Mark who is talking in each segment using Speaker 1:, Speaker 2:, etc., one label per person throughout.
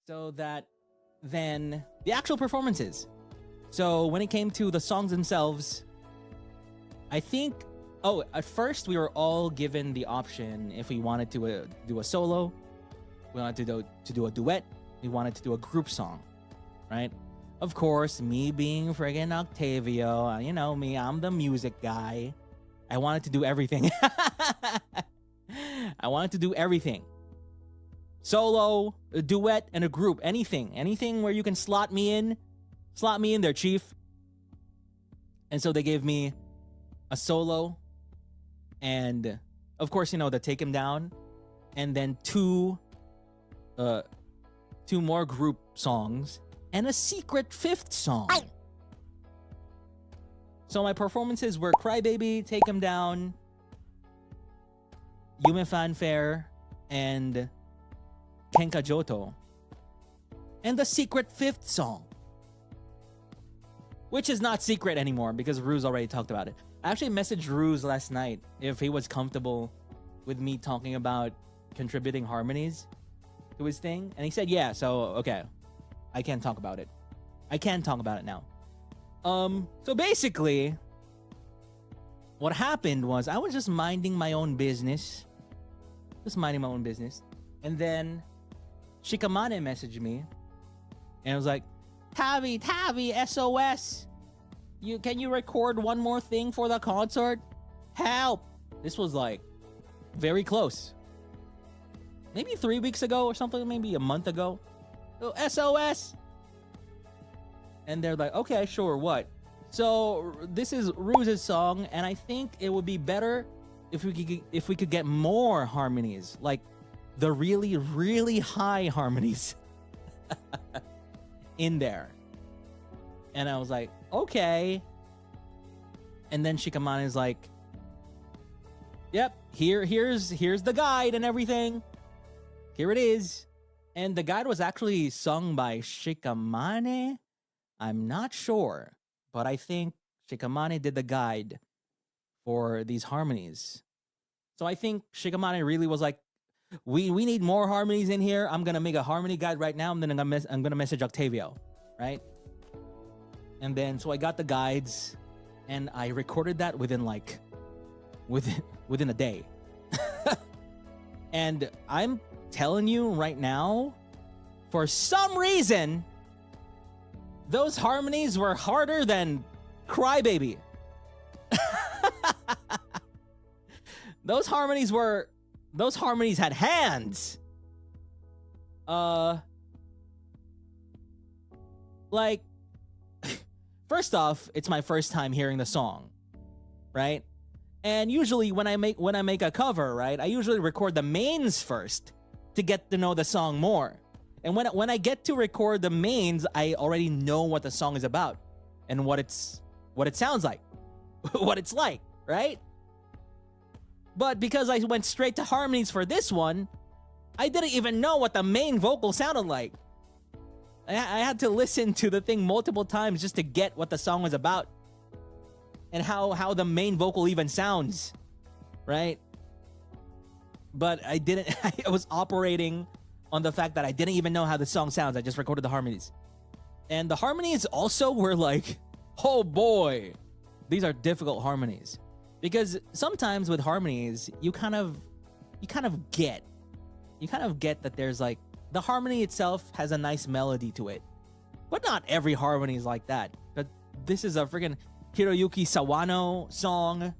Speaker 1: So that then the actual performances. So when it came to the songs themselves, I think, at first we were all given the option if we wanted to do a solo, we wanted to do a duet, we wanted to do a group song, right? Of course, me being friggin' Octavio, you know me, I'm the music guy. I wanted to do everything. I wanted to do everything. Solo, a duet, and a group. Anything where you can slot me in there, chief. And so they gave me a solo, and of course, you know, the Take Him Down, and then two more group songs, and a secret fifth song. So my performances were Crybaby, Take Him Down, Yume Fanfare, and Kenka Joto. And the secret fifth song, which is not secret anymore because Ruse already talked about it. I actually messaged Ruse last night if he was comfortable with me talking about contributing harmonies to his thing. And he said, yeah, so, okay. I can talk about it. I can talk about it now. So basically, what happened was I was just minding my own business. And then Shikamane messaged me and was like, Tavi, SOS. Can you record one more thing for the concert? Help! This was like very close. Maybe 3 weeks ago or something, maybe a month ago. So, SOS! And they're like, okay, sure, what? So this is Ruse's song, and I think it would be better if we could get more harmonies, like the really, really high harmonies in there. And I was like, okay. And then Shikamane is like, yep, here's the guide and everything. Here it is. And the guide was actually sung by Shikamane. I'm not sure, but I think Shikamane did the guide for these harmonies. So I think Shikamane really was like, we need more harmonies in here. I'm gonna make a harmony guide right now, and then I'm gonna message Octavio, right? And then so I got the guides, and I recorded that within a day. And I'm telling you right now, for some reason, those harmonies were harder than Crybaby. Those harmonies had hands. Like, first off, it's my first time hearing the song, right? And usually when I make a cover, right, I usually record the mains first to get to know the song more. And when I get to record the mains, I already know what the song is about and what it sounds like, what it's like, right? But because I went straight to harmonies for this one, I didn't even know what the main vocal sounded like. I had to listen to the thing multiple times just to get what the song was about and how the main vocal even sounds, right? But I was operating on the fact that I didn't even know how the song sounds. I just recorded the harmonies. And the harmonies also were like, oh boy, these are difficult harmonies. Because sometimes with harmonies, you kind of get that there's like, the harmony itself has a nice melody to it. But not every harmony is like that. But this is a freaking Hiroyuki Sawano song.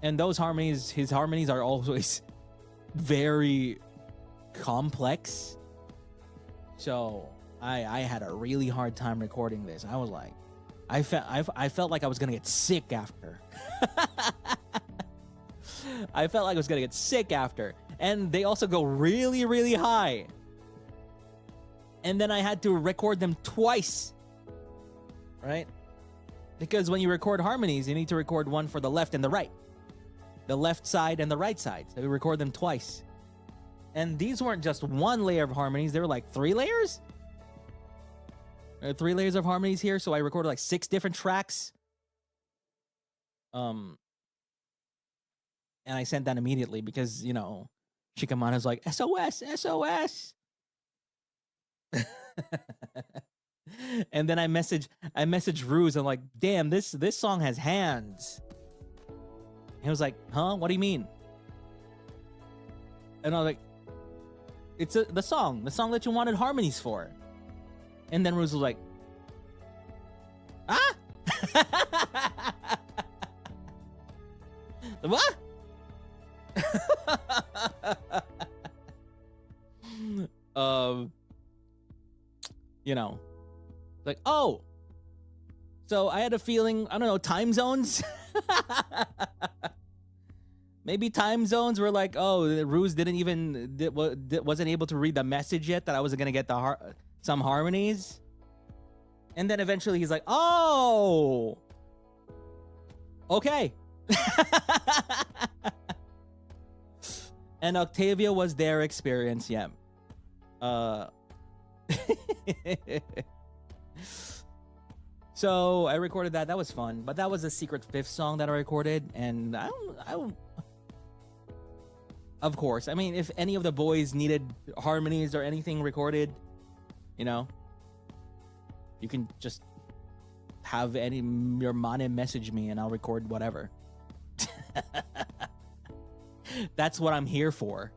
Speaker 1: And those harmonies, his harmonies are always very complex. So I had a really hard time recording this. I was like, I felt like I was gonna get sick after. I felt like I was gonna get sick after. And they also go really, really high. And then I had to record them twice, right? Because when you record harmonies, you need to record one for the left and the right. The left side and the right side. So we record them twice. And these weren't just one layer of harmonies. They were like 3 layers? 3 layers of harmonies here. So I recorded like 6 different tracks. And I sent that immediately because, you know, Shikamane's like, SOS, SOS. And then I message Ruse. I'm like, damn, this song has hands. And he was like, huh? What do you mean? And I was like, it's the song that you wanted harmonies for. And then Ruse was like, ah? What? You know, like, oh, so I had a feeling, I don't know, time zones. Maybe time zones were like, oh, Ruse wasn't able to read the message yet that I wasn't gonna get some harmonies. And then eventually he's like, oh, okay. And Octavio was their experience, yeah. So I recorded that. That was fun. But that was a secret fifth song that I recorded. And I don't of course, I mean, if any of the boys needed harmonies or anything recorded, you know, you can just have your mane message me and I'll record whatever. That's what I'm here for.